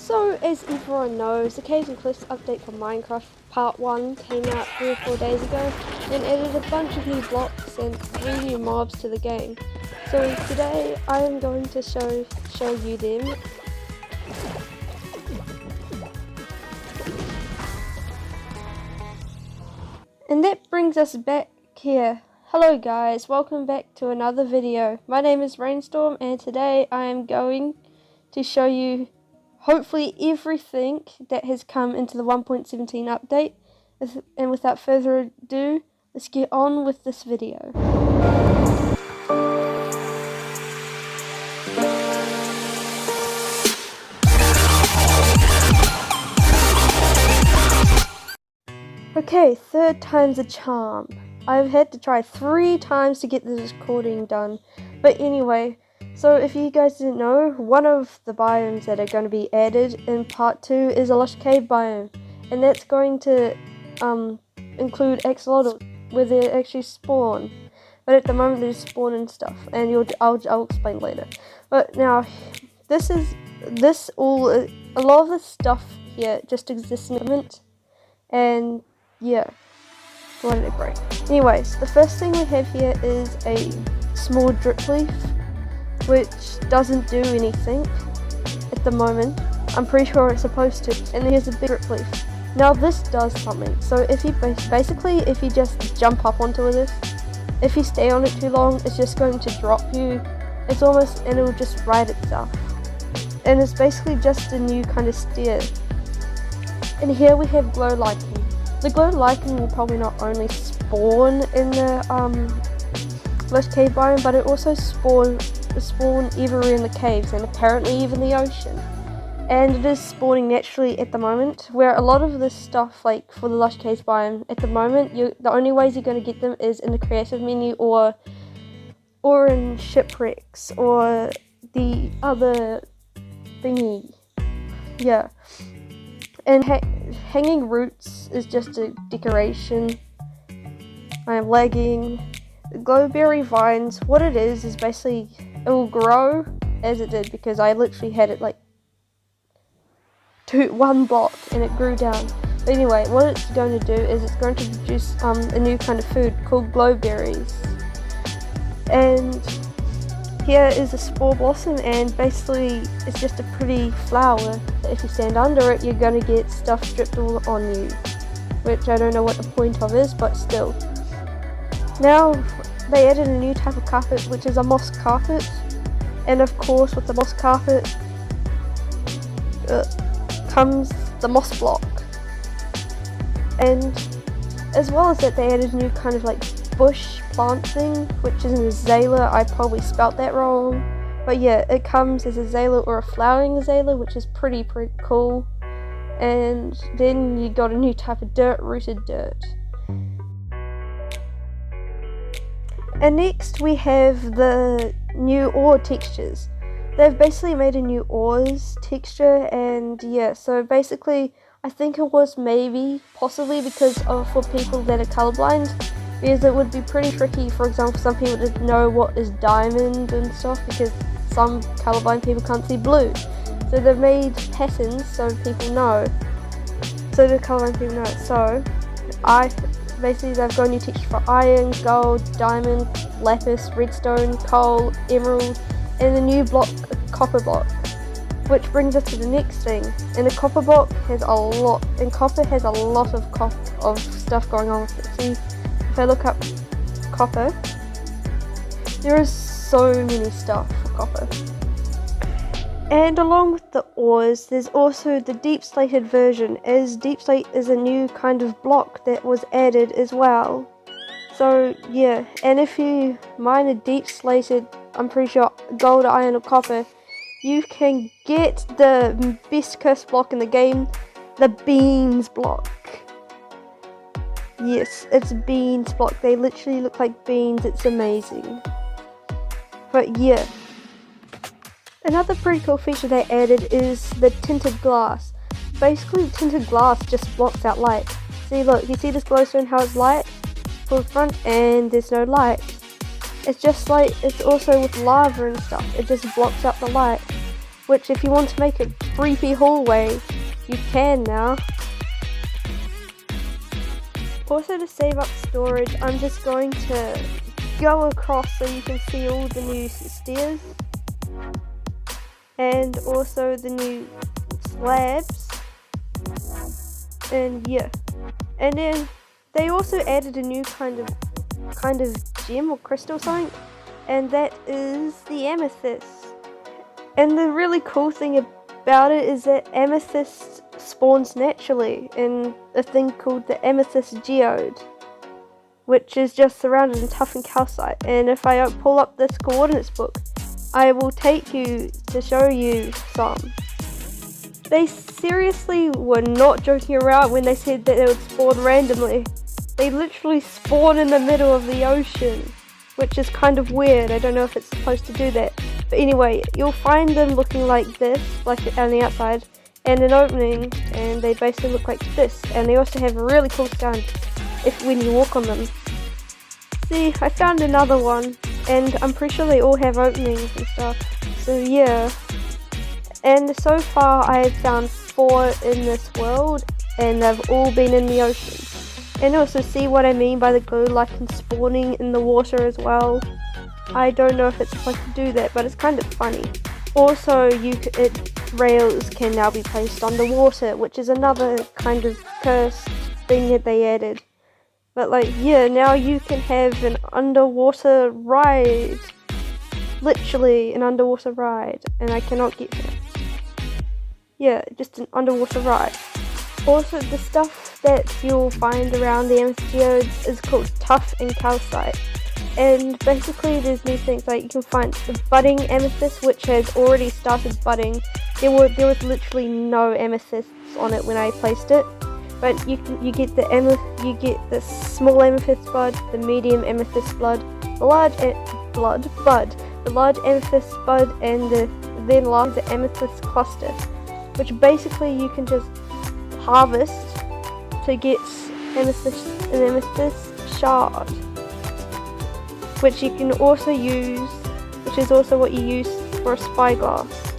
So, as everyone knows, the Caves and Cliffs update for Minecraft Part 1 came out 3 or 4 days ago and added a bunch of new blocks and 3 new mobs to the game. So today I am going to show you them. And that brings us back here. Hello guys, welcome back to another video. My name is Rainstorm and today I am going to show you hopefully everything that has come into the 1.17 update. And without further ado, let's get on with this video. Okay, third time's a charm. I've had to try 3 times to get this recording done. But anyway, so if you guys didn't know, one of the biomes that are going to be added in part 2 is a lush cave biome. And that's going to include axolotls, where they actually spawn. But at the moment they just spawn and stuff. And I'll explain later. But now, a lot of this stuff here just exists in the moment. And yeah, why did it break? Anyways, the first thing we have here is a small drip leaf, which doesn't do anything at the moment. I'm pretty sure it's supposed to. And then here's a big drip leaf. Now this does something. So if you if you just jump up onto this, if you stay on it too long, it's just going to drop you. It's almost, and it will just ride itself. And it's basically just a new kind of stair. And here we have glow lichen. The glow lichen will probably not only spawn in the lush cave biome, but it also spawn everywhere in the caves and apparently even the ocean. And it is spawning naturally at the moment, where a lot of this stuff, like for the lush cave biome, at the moment, the only ways you're going to get them is in the creative menu or in shipwrecks or the other thingy. Yeah. And hanging roots is just a decoration. I'm lagging. The glowberry vines, what it is basically, it will grow as it did, because I literally had it like one block and it grew down. But anyway, what it's going to do is it's going to produce a new kind of food called glowberries. And here is a spore blossom, and basically it's just a pretty flower. If you stand under it, you're going to get stuff dripped all on you, which I don't know what the point of is, but still. Now they added a new type of carpet, which is a moss carpet, and of course with the moss carpet comes the moss block. And as well as that, they added a new kind of like bush plant thing, which is an azalea. I probably spelt that wrong, but yeah, it comes as a azalea or a flowering azalea, which is pretty cool. And then you got a new type of dirt, rooted dirt. And next we have the new ore textures. They've basically made a new ores texture, and yeah, so basically I think it was possibly because for people that are colorblind, because it would be pretty tricky, for example, some people to know what is diamond and stuff, because some colorblind people can't see blue. So they've made patterns so people know, so the colorblind people know. So basically they've got a new texture for iron, gold, diamond, lapis, redstone, coal, emerald, and a new block, a copper block. Which brings us to the next thing. And the copper block has a lot, and copper has a lot of stuff going on with it. See, if I look up copper, there is so many stuff for copper. And along with the ores, there's also the deep slated version, as deep slate is a new kind of block that was added as well. So yeah, and if you mine a deep slated, I'm pretty sure gold, iron or copper, you can get the best cursed block in the game, the beans block. Yes, it's a beans block. They literally look like beans. It's amazing. But yeah. Another pretty cool feature they added is the tinted glass. Basically, tinted glass just blocks out light. See, look, you see this glowstone, how it's light? Pull the front and there's no light. It's just like, it's also with lava and stuff. It just blocks out the light. which if you want to make a creepy hallway, you can now. Also, to save up storage, I'm just going to go across so you can see all the new stairs and also the new slabs, and yeah, and then they also added a new kind of gem or crystal something, and that is the amethyst. And the really cool thing about it is that amethyst spawns naturally in a thing called the amethyst geode, which is just surrounded in tuff and calcite. And if I pull up this coordinates book, I will take you to show you some. They seriously were not joking around when they said that they would spawn randomly. They literally spawn in the middle of the ocean, which is kind of weird. I don't know if it's supposed to do that. But anyway, you'll find them looking like this, like on the outside, and an opening, and they basically look like this. And they also have really cool sound when you walk on them. See, I found another one, and I'm pretty sure they all have openings and stuff. So yeah. And so far I have found 4 in this world, and they've all been in the ocean. And also, see what I mean by the glow lichen spawning in the water as well? I don't know if it's supposed to do that, but it's kind of funny. Also, rails can now be placed underwater, which is another kind of cursed thing that they added. But like, yeah, now you can have an underwater ride. Literally an underwater ride, and I cannot get to it. Yeah, just an underwater ride. Also, the stuff that you'll find around the amethyst geodes is called tuff and calcite. And basically there's new things, like you can find the budding amethyst, which has already started budding. There was literally no amethysts on it when I placed it. But you get the small amethyst bud, the medium amethyst bud, the large amethyst bud, and then last the amethyst cluster, which basically you can just harvest to get an amethyst shard, which you can also use, which is also what you use for a spyglass.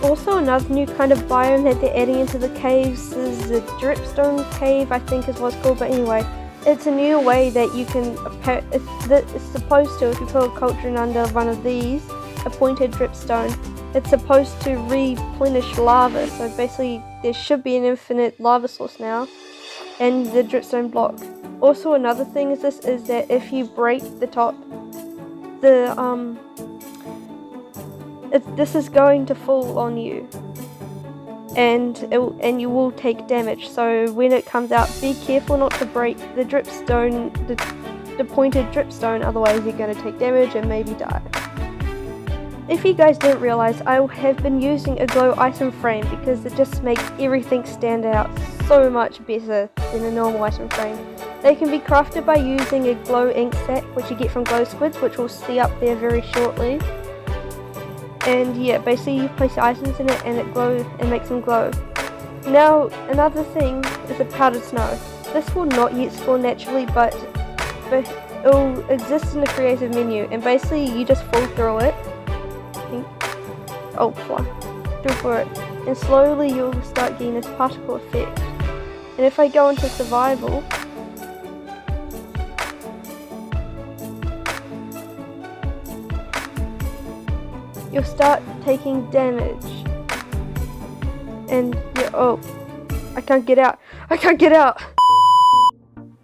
Also, another new kind of biome that they're adding into the caves is the dripstone cave, I think is what it's called, but anyway, it's a new way that you can, it's supposed to, if you put a cauldron under one of these, a pointed dripstone, it's supposed to replenish lava. So basically there should be an infinite lava source now, and the dripstone block. Also, another thing is that if you break the top, this is going to fall on you, and you will take damage. So when it comes out, be careful not to break the dripstone, the pointed dripstone, otherwise you're going to take damage and maybe die. If you guys didn't realize, I have been using a glow item frame because it just makes everything stand out so much better than a normal item frame. They can be crafted by using a glow ink sac, which you get from Glow Squids, which we'll see up there very shortly. And yeah, basically you place your items in it and it glows and makes them glow. Now, another thing is the powdered snow. This will not yet spawn naturally, but it will exist in the creative menu, and basically you just fall through it. Fly through it, and slowly you'll start getting this particle effect. And if I go into survival, you'll start taking damage. And I can't get out.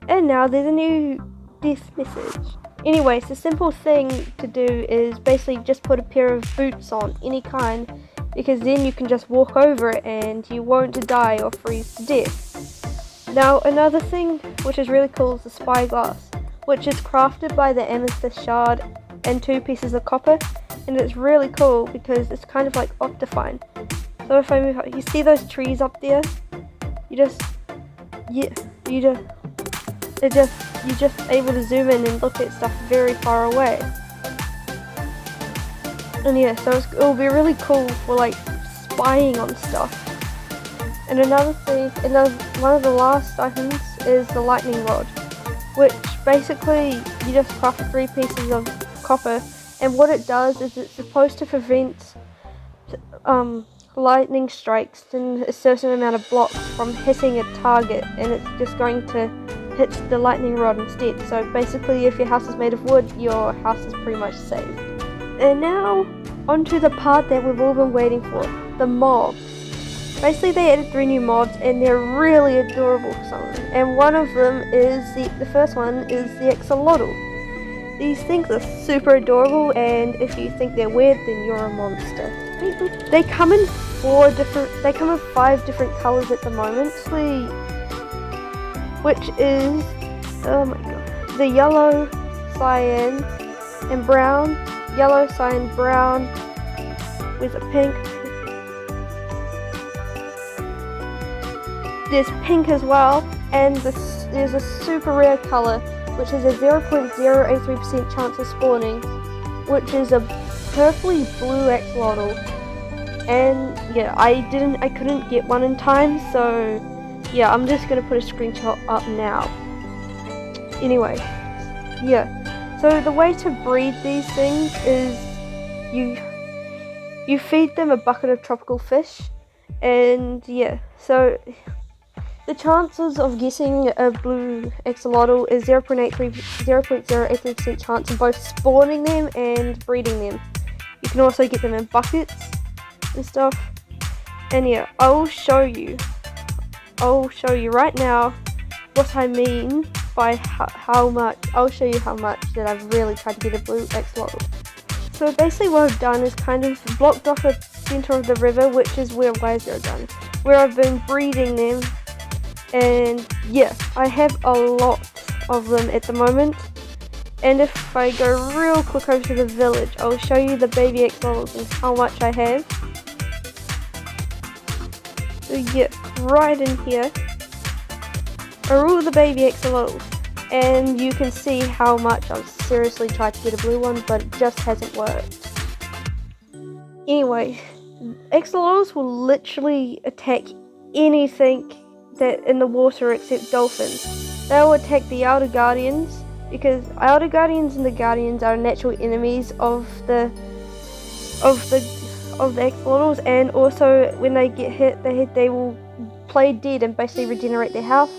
And now there's a new death message. Anyways, the simple thing to do is basically just put a pair of boots on, any kind, because then you can just walk over it and you won't die or freeze to death. Now, another thing which is really cool is the spyglass, which is crafted by the amethyst shard and 2 pieces of copper, and it's really cool because it's kind of like Optifine. So if I move up, you see those trees up there? You're just able to zoom in and look at stuff very far away. And yeah, so it'll be really cool for like spying on stuff. And another thing, one of the last items is the lightning rod, which basically you just craft 3 pieces of copper and what it does is it's supposed to prevent lightning strikes in a certain amount of blocks from hitting a target, and it's just going to hit the lightning rod instead. So basically, if your house is made of wood, your house is pretty much saved. And now onto the part that we've all been waiting for, the mobs. Basically, they added 3 new mobs, and they're really adorable for some of them. And one of them is the first one is the axolotl. These things are super adorable, and if you think they're weird, then you're a monster. They come in 5 different colors at the moment, which is, oh my god, the yellow, cyan, and brown. Yellow, cyan, brown, with a pink. There's pink as well, and there's a super rare color, which is a 0.083% chance of spawning, which is a purpley blue axolotl. And yeah, I couldn't get one in time, so yeah, I'm just gonna put a screenshot up now. Anyway, yeah, so the way to breed these things is you feed them a bucket of tropical fish, and yeah, so the chances of getting a blue axolotl is 0.083% chance of both spawning them and breeding them. You can also get them in buckets and stuff. And yeah, I'll show you right now what I mean by how much. I'll show you how much that I've really tried to get a blue axolotl. So basically what I've done is kind of blocked off the center of the river, which is where Wiseo done, where I've been breeding them. And yeah, I have a lot of them at the moment. And if I go real quick over to the village, I'll show you the baby axolotls and how much I have. So yeah, right in here are all the baby axolotls, and you can see how much I've seriously tried to get a blue one, but it just hasn't worked. Anyway, axolotls will literally attack anything that in the water except dolphins. They will attack the outer guardians, because outer guardians and the guardians are natural enemies of the axolotls, and also when they get hit, they will play dead and basically regenerate their health,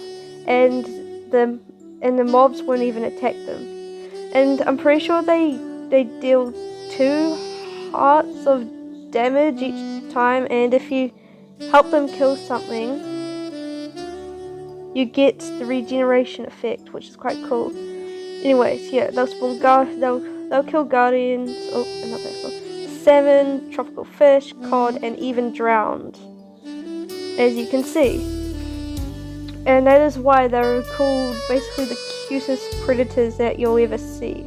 and the mobs won't even attack them. And I'm pretty sure they deal 2 hearts of damage each time, and if you help them kill something, you get the regeneration effect, which is quite cool. Anyways, yeah, they'll spawn they'll kill guardians, salmon, tropical fish, cod, and even drowned, as you can see. And that is why they're called basically the cutest predators that you'll ever see.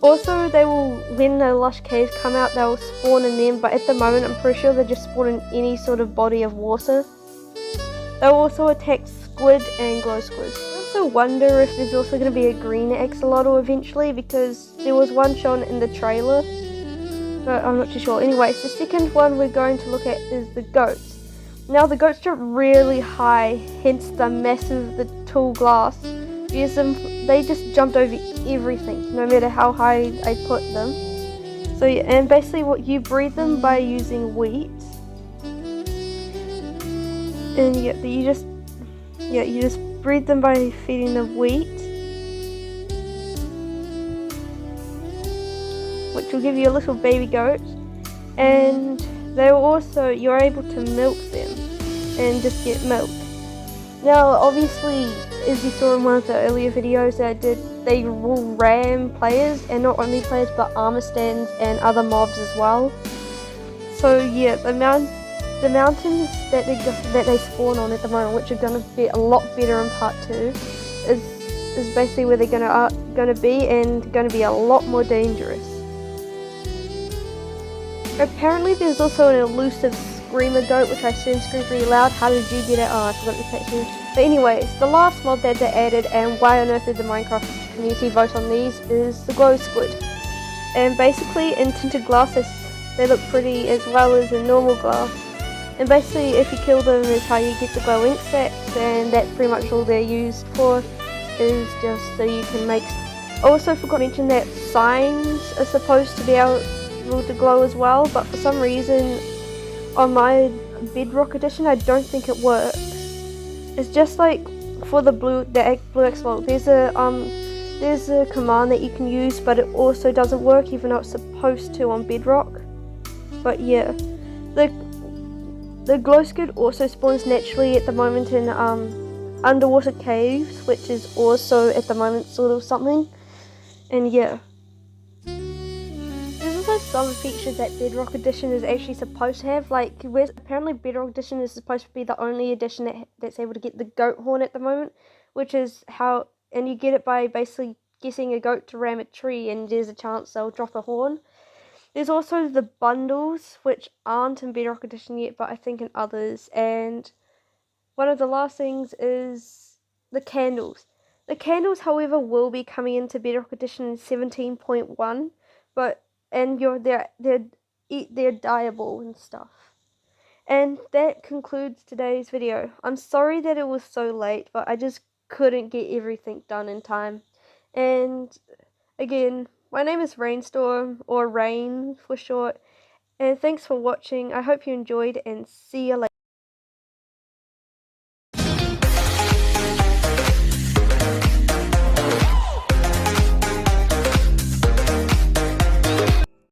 Also, they will, when the lush caves come out, they'll spawn in them, but at the moment I'm pretty sure they just spawn in any sort of body of water. They'll also attack squid and glow squid. I also wonder if there's also going to be a green axolotl eventually, because there was one shown in the trailer, but I'm not too sure. Anyways, the second one we're going to look at is the goats. Now the goats jump really high, hence the tall glass, because they just jumped over everything, no matter how high I put them. So yeah, and basically what you breed them by using wheat. And yeah, you just breed them by feeding them wheat, which will give you a little baby goat, and you're able to milk them and just get milk. Now obviously, as you saw in one of the earlier videos that I did, they will ram players, and not only players but armor stands and other mobs as well. So yeah, the mountains that they spawn on at the moment, which are going to be a lot better in part 2, is basically where they're going to be, and going to be a lot more dangerous. Apparently there's also an elusive screamer goat, which I assume screams really loud. How did you get it? Oh, I forgot to text you. But anyways, the last mod that they added, and why on earth did the Minecraft community vote on these, is the glow squid. And basically in tinted glass they look pretty as well as in normal glass. And basically if you kill them is how you get the glow ink sacks, and that's pretty much all they're used for, is just so you can make Also forgot to mention that signs are supposed to be able to glow as well, but for some reason on my Bedrock edition I don't think it works. It's just like for the Blue X Vault, there's a command that you can use, but it also doesn't work even though it's supposed to on Bedrock. But yeah, the glow squid also spawns naturally at the moment in underwater caves, which is also at the moment sort of something. And yeah, there's also some features that Bedrock Edition is actually supposed to have. Like, apparently Bedrock Edition is supposed to be the only edition that's able to get the goat horn at the moment, which is how, and you get it by basically getting a goat to ram a tree, and there's a chance they'll drop a horn. There's also the bundles, which aren't in Bedrock Edition yet, but I think in others. And one of the last things is the candles. The candles, however, will be coming into Bedrock Edition 17.1, and they're dyeable and stuff. And that concludes today's video. I'm sorry that it was so late, but I just couldn't get everything done in time. And again, my name is Rainstorm, or Rain for short, and thanks for watching. I hope you enjoyed, and see you later.